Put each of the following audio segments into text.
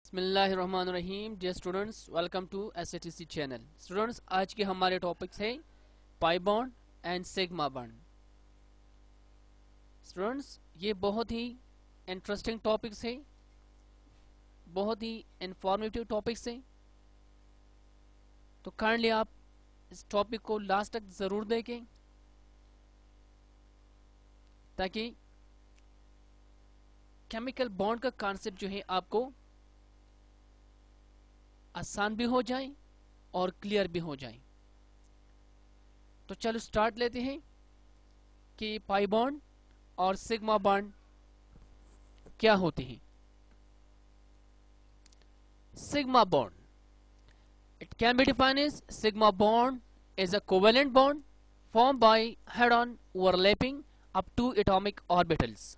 बिस्मिल्लाहिर्रहमानिर्रहीम। Dear students, welcome to SATC channel. Students, आज के हमारे टॉपिक्स हैं pi bond and sigma bond. Students, ये बहुत ही इंटरेस्टिंग टॉपिक्स हैं, बहुत ही इंफॉर्मेटिव टॉपिक्स हैं, तो काइंडली आप इस टॉपिक को लास्ट तक ज़रूर देखें ताकि केमिकल बॉन्ड का कॉन्सेप्ट जो है आपको आसान भी हो जाए और क्लियर भी हो जाए। तो चलो स्टार्ट लेते हैं कि पाई बॉन्ड और सिग्मा बॉन्ड क्या होते हैं। Sigma bond, it can be defined as sigma bond is a covalent bond formed by head-on overlapping up to atomic orbitals।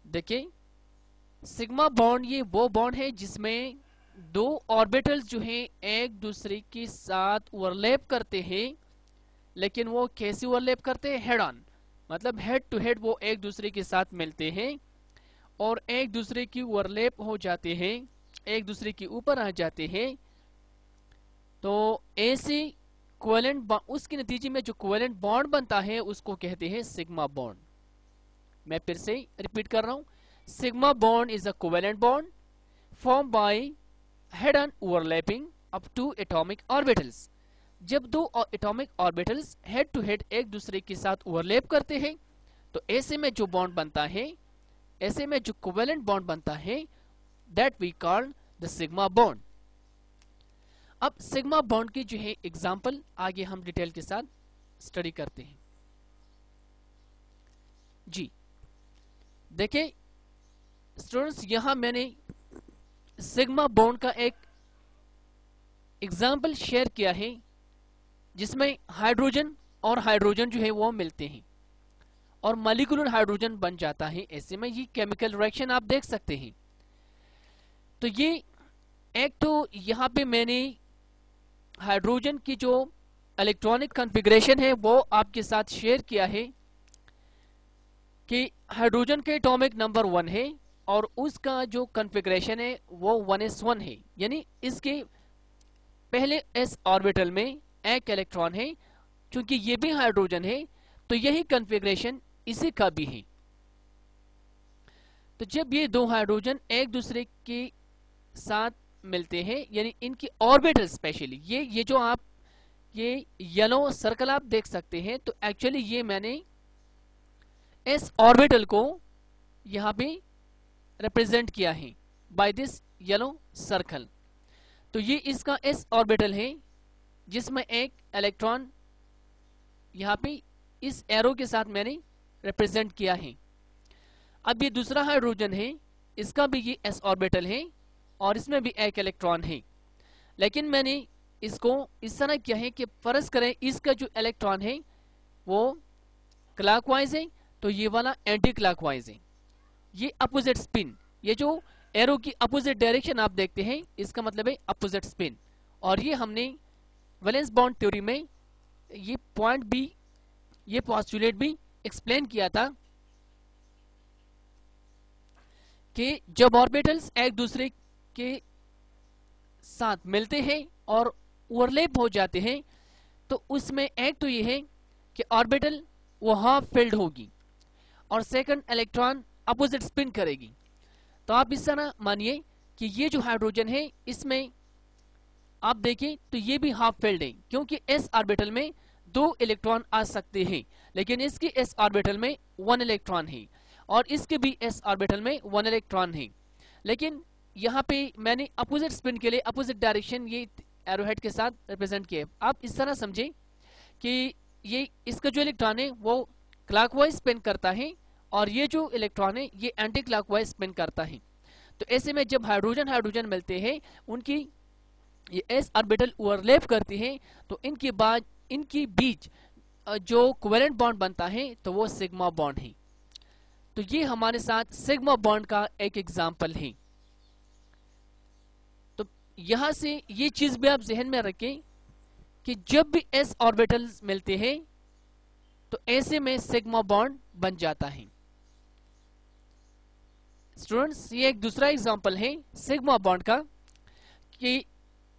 देखिए, सिग्मा बॉन्ड ये वो बॉन्ड है जिसमें दो ऑर्बिटल्स जो हैं एक दूसरे के साथ ओवरलैप करते हैं, लेकिन वो कैसे ओवरलैप करते हैं? हेड ऑन, मतलब हेड टू हेड वो एक दूसरे के साथ मिलते हैं और एक दूसरे की ओवरलैप हो जाते हैं, एक दूसरे के ऊपर आ जाते हैं। तो ऐसे कोवेलेंट, उसके नतीजे में जो कोवेलेंट बॉन्ड बनता है उसको कहते हैं सिग्मा बॉन्ड। मैं फिर से रिपीट कर रहा हूं, sigma bond is a covalent bond form by head on overlapping of two atomic orbitals. जब दो atomic orbitals head to head एक दूसरे के साथ ओवरलैप करते हैं तो ऐसे में जो बॉन्ड बनता है, ऐसे में जो कोवेलेंट बॉन्ड बनता है, that we call the sigma bond. अब सिग्मा बॉन्ड की जो है एग्जांपल आगे हम डिटेल के साथ स्टडी करते हैं। जी देखिए स्टूडेंट्स, यहां मैंने सिग्मा बॉन्ड का एक एग्जांपल शेयर किया है जिसमें हाइड्रोजन और हाइड्रोजन जो है वो मिलते हैं और मॉलिक्यूलर हाइड्रोजन बन जाता है। ऐसे में ये केमिकल रिएक्शन आप देख सकते हैं। तो ये एक तो यहाँ पे मैंने हाइड्रोजन की जो इलेक्ट्रॉनिक कॉन्फ़िगरेशन है वो आपके साथ शेयर किया है कि हाइड्रोजन के एटॉमिक नंबर 1 है और उसका जो कॉन्फ़िगरेशन है वो 1s1 है, यानी इसके पहले s ऑर्बिटल में एक इलेक्ट्रॉन है। क्योंकि ये भी हाइड्रोजन है तो यही कॉन्फ़िगरेशन इसी का भी है। तो जब ये दो हाइड्रोजन एक दूसरे के साथ मिलते हैं, यानी इनकी ऑर्बिटल स्पेशली ये जो आप ये येलो सर्कल आप देख सकते हैं, तो एक्चुअली ये मैंने एस ऑर्बिटल को यहां पे रिप्रेजेंट किया है बाय दिस येलो सर्कल। तो ये इसका एस ऑर्बिटल है जिसमें एक इलेक्ट्रॉन यहां पे इस एरो के साथ मैंने रिप्रेजेंट किया है। अब ये दूसरा हाइड्रोजन है, इसका भी ये एस ऑर्बिटल है और इसमें भी एक इलेक्ट्रॉन है, लेकिन मैंने इसको इस तरह किया है कि फर्ज करें इसका जो इलेक्ट्रॉन है वो क्लॉकवाइज है तो ये वाला एंटी क्लॉकवाइज है। ये अपोजिट स्पिन, ये जो एरो की अपोजिट डायरेक्शन आप देखते हैं इसका मतलब है अपोजिट स्पिन। और ये हमने वैलेंस बॉन्ड थ्योरी में ये पॉइंट भी, ये पोस्टुलेट भी एक्सप्लेन किया था कि जब ऑर्बिटल्स एक दूसरे के साथ मिलते हैं और ओवरलैप हो जाते हैं तो उसमें एक तो ये है कि ऑर्बिटल वो हाफ फिल्ड होगी और सेकंड इलेक्ट्रॉन अपोजिट स्पिन करेगी। तो आप इस तरह मानिए कि ये जो हाइड्रोजन है इसमें आप देखें तो ये भी हाफ फिल्ड है, क्योंकि एस ऑर्बिटल में 2 इलेक्ट्रॉन आ सकते हैं, लेकिन इसकी एस ऑर्बिटल में 1 इलेक्ट्रॉन है और इसके भी एस ऑर्बिटल में 1 इलेक्ट्रॉन है। लेकिन यहाँ पे मैंने अपोजिट स्पिन के लिए अपोजिट डायरेक्शन ये एरोहेड के साथ रिप्रेजेंट किया। आप इस तरह समझे कि ये इसका जो इलेक्ट्रॉन है वो क्लॉकवाइज स्पिन करता है और ये जो इलेक्ट्रॉन है ये एंटी क्लॉकवाइज स्पिन करता है। तो ऐसे में जब हाइड्रोजन हाइड्रोजन मिलते हैं, उनकी ये एस ऑर्बिटल ओवरलैप करती है तो इनके बाद इनकी बीच जो कोवेलेंट बॉन्ड बनता है तो वो सिग्मा बॉन्ड है। तो ये हमारे साथ सिग्मा बॉन्ड का एक एग्जाम्पल है। तो यहां से ये चीज भी आप जहन में रखें कि जब भी एस ऑर्बिटल्स मिलते हैं तो ऐसे में सिग्मा बॉन्ड बन जाता है। स्टूडेंट्स ये एक दूसरा एग्जांपल है सिग्मा बॉन्ड का कि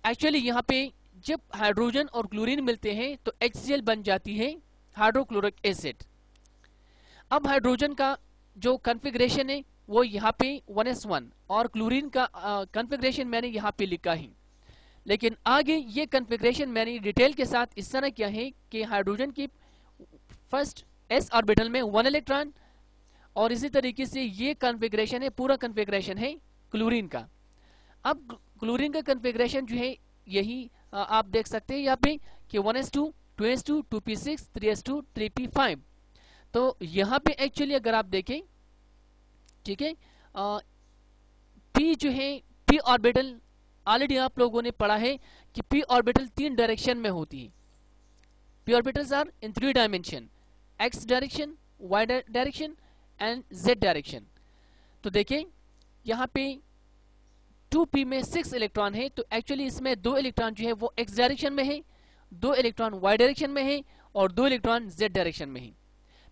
एक्चुअली यहाँ पे जब हाइड्रोजन और क्लोरीन मिलते हैं तो HCl बन जाती है हाइड्रोक्लोरिक एसिड। अब हाइड्रोजन का जो कॉन्फ़िगरेशन है वो यहाँ पे 1s1 और क्लोरीन का कॉन्फ़िगरेशन मैंने यहाँ पे लिखा है, लेकिन आगे ये कॉन्फ़िगरेशन मैंने डिटेल के साथ इस तरह किया है कि हाइड्रोजन की फर्स्ट s ऑर्बिटल में 1 इलेक्ट्रॉन, और इसी तरीके से ये कॉन्फ़िगरेशन है, पूरा कॉन्फ़िगरेशन है क्लोरीन का। अब क्लोरीन का कॉन्फ़िगरेशन जो है यही आप देख सकते हैं यहाँ पे कि 1s2 2s2 2p6 3s2 3p5। तो यहाँ पे एक्चुअली अगर आप देखें, ठीक है, p जो है p ऑर्बिटल ऑलरेडी आप लोगों ने पढ़ा है कि p ऑर्बिटल 3 डायरेक्शन में होती है। p orbitals are in 3 dimension, x direction, y direction and z direction. तो देखें यहाँ पे 2p में 6 इलेक्ट्रॉन है, तो एक्चुअली इसमें 2 इलेक्ट्रॉन जो है वो x डायरेक्शन में है, 2 इलेक्ट्रॉन y डायरेक्शन में है और 2 इलेक्ट्रॉन z डायरेक्शन में है।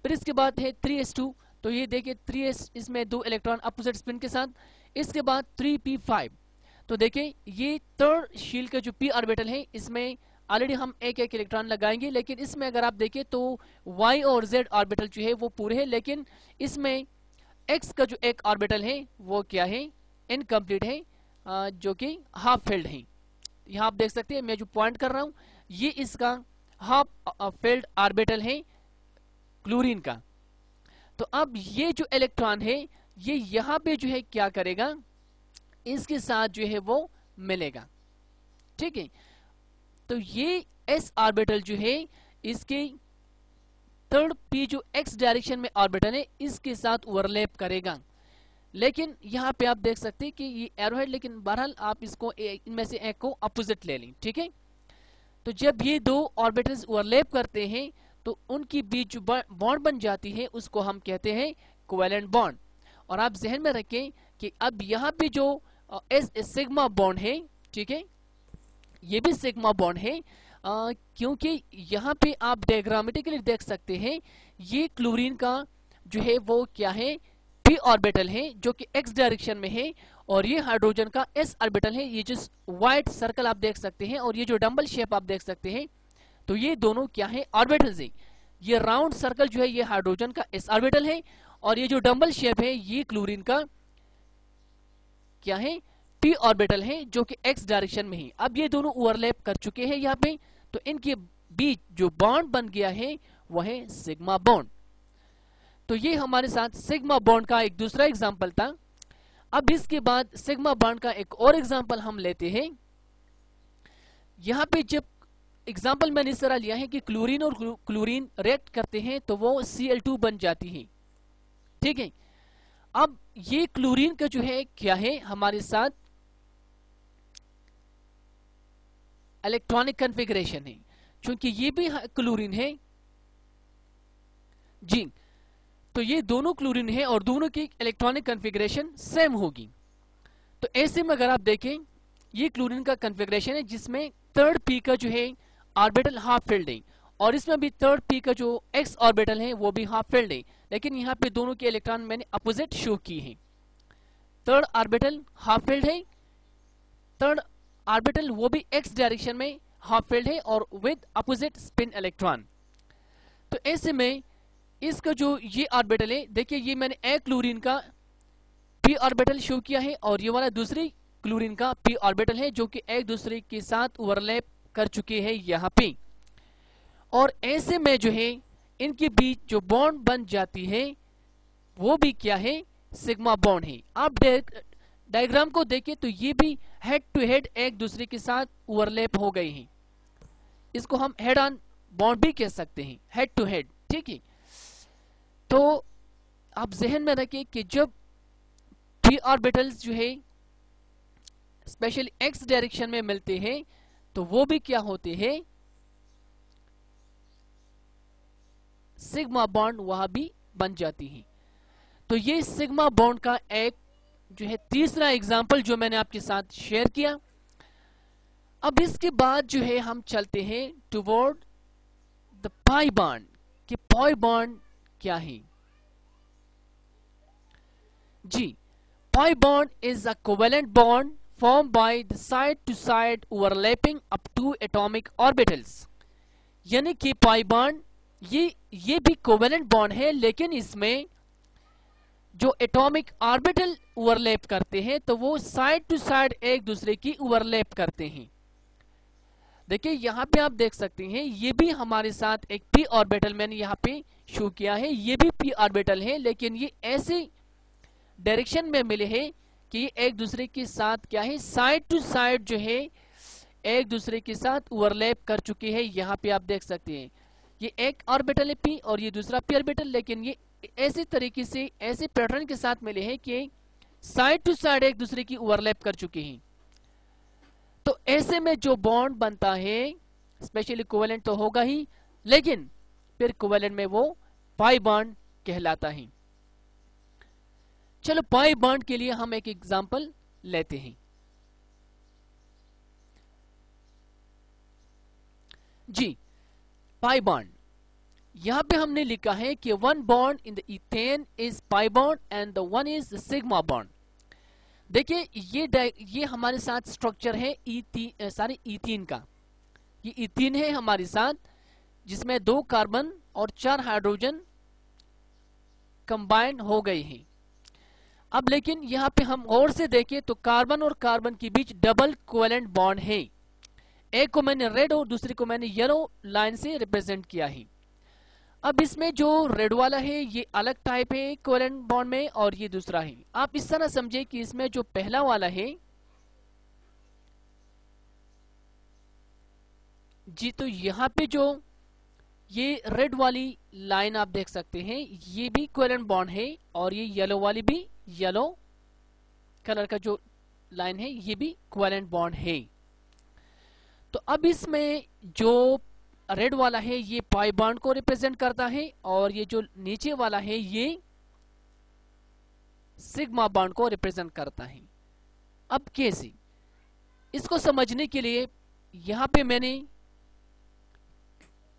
फिर इसके बाद है 3s2, तो ये देखिए 3s इसमें 2 इलेक्ट्रॉन अपोजिट स्पिन के साथ। इसके बाद 3p5, तो देखिए ये थर्ड शील का जो p ऑर्बिटल है इसमें ऑलरेडी हम एक एक इलेक्ट्रॉन लगाएंगे, लेकिन इसमें अगर आप देखें तो y और z ऑर्बिटल जो है वो पूरे हैं, लेकिन इसमें x का जो एक ऑर्बिटल है वो क्या है, इनकम्प्लीट है, जो कि हाफ फील्ड है। यहाँ आप देख सकते हैं मैं जो पॉइंट कर रहा हूँ ये इसका हाफ फील्ड ऑर्बिटल है क्लोरीन का। तो अब ये जो इलेक्ट्रॉन है ये यहाँ पे जो है क्या करेगा, इसके साथ जो है वो मिलेगा, ठीक है। तो ये s ऑर्बिटल जो है इसके थर्ड p जो x डायरेक्शन में ऑर्बिटल है इसके साथ ओवरलैप करेगा। लेकिन यहाँ पे आप देख सकते हैं कि ये एरो है, लेकिन बहरहाल आप इसको इनमें से एक को अपोजिट ले लें, ठीक है। तो जब ये दो ऑर्बिटल्स ओवरलैप करते हैं तो उनकी बीच जो बॉन्ड बन जाती है उसको हम कहते हैं कोवेलेंट बॉन्ड। और आप जहन में रखें कि अब यहाँ पे जो सिग्मा बॉन्ड है, ठीक है, ये भी सिग्मा बॉन्ड है, क्योंकि यहाँ पे आप डायग्रामेटिकली देख सकते हैं ये क्लोरीन का जो है वो क्या है, p ऑर्बिटल है जो कि x डायरेक्शन में है, और ये हाइड्रोजन का s ऑर्बिटल है। ये जो व्हाइट सर्कल आप देख सकते हैं और ये जो डंबल शेप आप देख सकते हैं, तो ये दोनों क्या है, ऑर्बिटल्स है। ये राउंड सर्कल जो है ये हाइड्रोजन का s ऑर्बिटल है, और ये जो डंबल शेप है ये क्लोरीन का क्या है, p ऑर्बिटल है जो कि x डायरेक्शन में है। अब ये दोनों ओवरलैप कर चुके हैं यहाँ पे, तो इनके बीच जो बॉन्ड बन गया है वह है सिग्मा बॉन्ड। तो ये हमारे साथ सिग्मा बॉन्ड का एक दूसरा एग्जांपल था। अब इसके बाद सिग्मा बॉन्ड का एक और एग्जांपल हम लेते हैं। यहाँ पे जब एग्जांपल मैंने इस तरह लिया है कि क्लोरीन और क्लोरीन रिएक्ट करते हैं तो वो Cl2 बन जाती है, ठीक है। अब ये क्लोरीन का जो है क्या है हमारे साथ इलेक्ट्रॉनिक कॉन्फ़िगरेशन है, क्योंकि ये भी क्लोरीन है जी। तो ये दोनों क्लोरीन है और दोनों की इलेक्ट्रॉनिक कॉन्फ़िगरेशन सेम होगी। तो ऐसे में अगर आप देखें ये क्लोरीन का कॉन्फ़िगरेशन है जिसमें थर्ड p का जो है ऑर्बिटल हाफ फील्ड है, और इसमें भी थर्ड p का जो x ऑर्बिटल है वो भी हाफ फील्ड है, लेकिन यहाँ पे दोनों के इलेक्ट्रॉन मैंने अपोजिट शो की है। थर्ड ऑर्बिटल हाफ फील्ड है, थर्ड ऑर्बिटल वो भी x डायरेक्शन में हाफ फील्ड है और विद अपोजिट स्पिन इलेक्ट्रॉन। तो ऐसे में इसका जो ये ऑर्बिटल है, देखिए ये मैंने एक क्लोरीन का p ऑर्बिटल शो किया है और ये वाला दूसरी क्लोरीन का p ऑर्बिटल है जो कि एक दूसरे के साथ ओवरलैप कर चुके हैं यहाँ पे। और ऐसे में जो है इनके बीच जो बॉन्ड बन जाती है वो भी क्या है, सिग्मा बॉन्ड है। आप डायग्राम को देखें तो ये भी हेड टू हेड एक दूसरे के साथ ओवरलैप हो गए हैं। इसको हम हेड ऑन बॉन्ड भी कह सकते हैं, हेड टू हेड, ठीक है। तो आप जहन में रखें कि जब p ऑर्बिटल्स जो है स्पेशली x डायरेक्शन में मिलते हैं तो वो भी क्या होते हैं, सिग्मा बॉन्ड वहां भी बन जाती है। तो ये सिग्मा बॉन्ड का एक जो है तीसरा एग्जाम्पल जो मैंने आपके साथ शेयर किया। अब इसके बाद जो है हम चलते हैं टुवर्ड द पाई बॉन्ड कि पाई बॉन्ड क्या है जी। pi bond is a covalent bond formed by the side to side overlapping up to atomic orbitals। यानी कि पाई बॉन्ड ये भी कोवेलेंट बॉन्ड है, लेकिन इसमें जो एटॉमिक ऑर्बिटल ओवरलैप करते हैं तो वो साइड टू साइड एक दूसरे की ओवरलैप करते हैं। देखिए यहां पे आप देख सकते हैं, ये भी हमारे साथ एक पी ऑर्बिटल मैंने यहां पे शो किया है, ये भी पी ऑर्बिटल है, लेकिन ये ऐसे डायरेक्शन में मिले हैं कि ये एक दूसरे के साथ क्या है, साइड टू साइड जो है एक दूसरे के साथ ओवरलैप कर चुके हैं। यहाँ पे आप देख सकते हैं ये एक ऑर्बिटल है पी और ये दूसरा पी ऑर्बिटल, लेकिन ये ऐसे तरीके से ऐसे पैटर्न के साथ मिले हैं कि साइड टू साइड एक दूसरे की ओवरलैप कर चुके हैं। तो ऐसे में जो बॉन्ड बनता है स्पेशली कोवेलेंट तो होगा ही, लेकिन फिर कोवेलेंट में वो पाई बॉन्ड कहलाता है। चलो पाई बॉन्ड के लिए हम एक एग्जांपल लेते हैं। जी पाई बॉन्ड, यहां पे हमने लिखा है कि one bond in the ethane is pi bond and the one is sigma bond. देखिए ये हमारे साथ स्ट्रक्चर है इथीन का। ये इथीन है हमारे साथ, जिसमें 2 कार्बन और 4 हाइड्रोजन कंबाइन हो गए हैं। अब लेकिन यहां पे हम और से देखें तो कार्बन और कार्बन के बीच डबल कोवेलेंट बॉन्ड है। एक को मैंने रेड और दूसरे को मैंने येलो लाइन से रिप्रेजेंट किया है। अब इसमें जो रेड वाला है ये अलग टाइप है कोवेलेंट बॉन्ड में, और ये दूसरा है। आप इस तरह समझे कि इसमें जो पहला वाला है जी, तो यहाँ पे जो ये रेड वाली लाइन आप देख सकते हैं ये भी कोवेलेंट बॉन्ड है, और ये येलो वाली भी, येलो कलर का जो लाइन है ये भी कोवेलेंट बॉन्ड है। तो अब इसमें जो रेड वाला है ये पाई बॉन्ड को रिप्रेजेंट करता है, और ये जो नीचे वाला है ये सिग्मा बॉन्ड को रिप्रेजेंट करता है। अब कैसे, इसको समझने के लिए यहां पे मैंने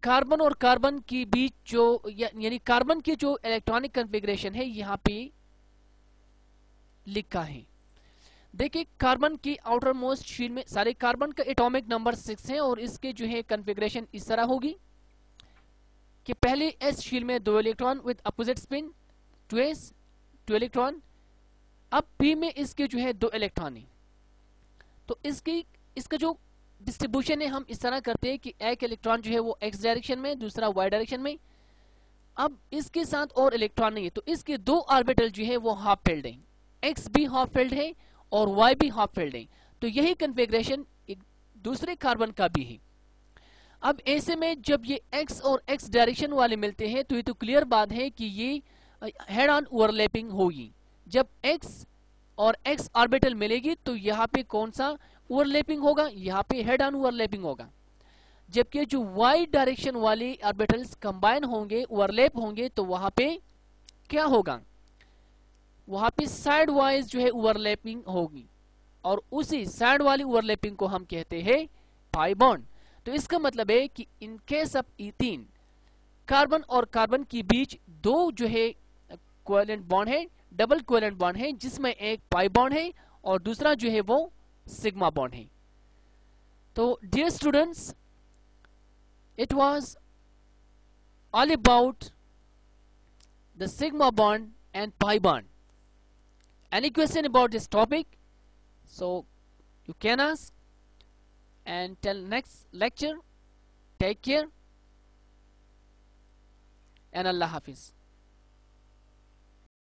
कार्बन और कार्बन के बीच जो यानी कार्बन की जो इलेक्ट्रॉनिक कॉन्फ़िगरेशन है यहां पे लिखा है। देखिए कार्बन की आउटर मोस्ट शीट में सारे कार्बन का एटॉमिक नंबर 6 है, और इसके जो है कॉन्फ़िगरेशन इस तरह होगी कि पहले एस शीट में 2 electron with opposite spin 2s 2 electron. अब पी में इसके जो है 2 इलेक्ट्रॉन है। तो इसका जो डिस्ट्रीब्यूशन है हम इस तरह करते हैं कि एक इलेक्ट्रॉन जो है वो एक्स डायरेक्शन में, दूसरा वाई डायरेक्शन में। अब इसके साथ और इलेक्ट्रॉन नहीं है, तो इसके 2 ऑर्बिटल जो है वो हाफ फिल्ड है, एक्स भी हाफ फिल्ड है और y भी हाफ फिल्ड है। तो यही कॉन्फ़िगरेशन एक दूसरे कार्बन का भी है। अब ऐसे में जब ये x और x डायरेक्शन वाले मिलते हैं तो ये तो क्लियर बात है कि ये हेड ऑन ओवरलैपिंग होगी। जब x और x ऑर्बिटल मिलेगी तो यहाँ पे कौन सा ओवरलैपिंग होगा, यहाँ पे हेड ऑन ओवरलैपिंग होगा। जबकि जो y डायरेक्शन वाले ऑर्बिटल्स कंबाइन होंगे, ओवरलैप होंगे, तो वहां पे क्या होगा, वहां पे साइड वाइज जो है ओवरलैपिंग होगी, और उसी साइड वाली ओवरलैपिंग को हम कहते हैं पाई बॉन्ड। तो इसका मतलब है कि in case of ethene carbon और कार्बन के बीच 2 जो है कोवेलेंट बॉन्ड है, डबल कोवेलेंट बॉन्ड है, जिसमें एक पाई बॉन्ड है और दूसरा जो है वो सिग्मा बॉन्ड है। तो dear students, it was all about the sigma bond and pi bond. Any question about this topic? So you can ask, and till next lecture, take care and Allah Hafiz.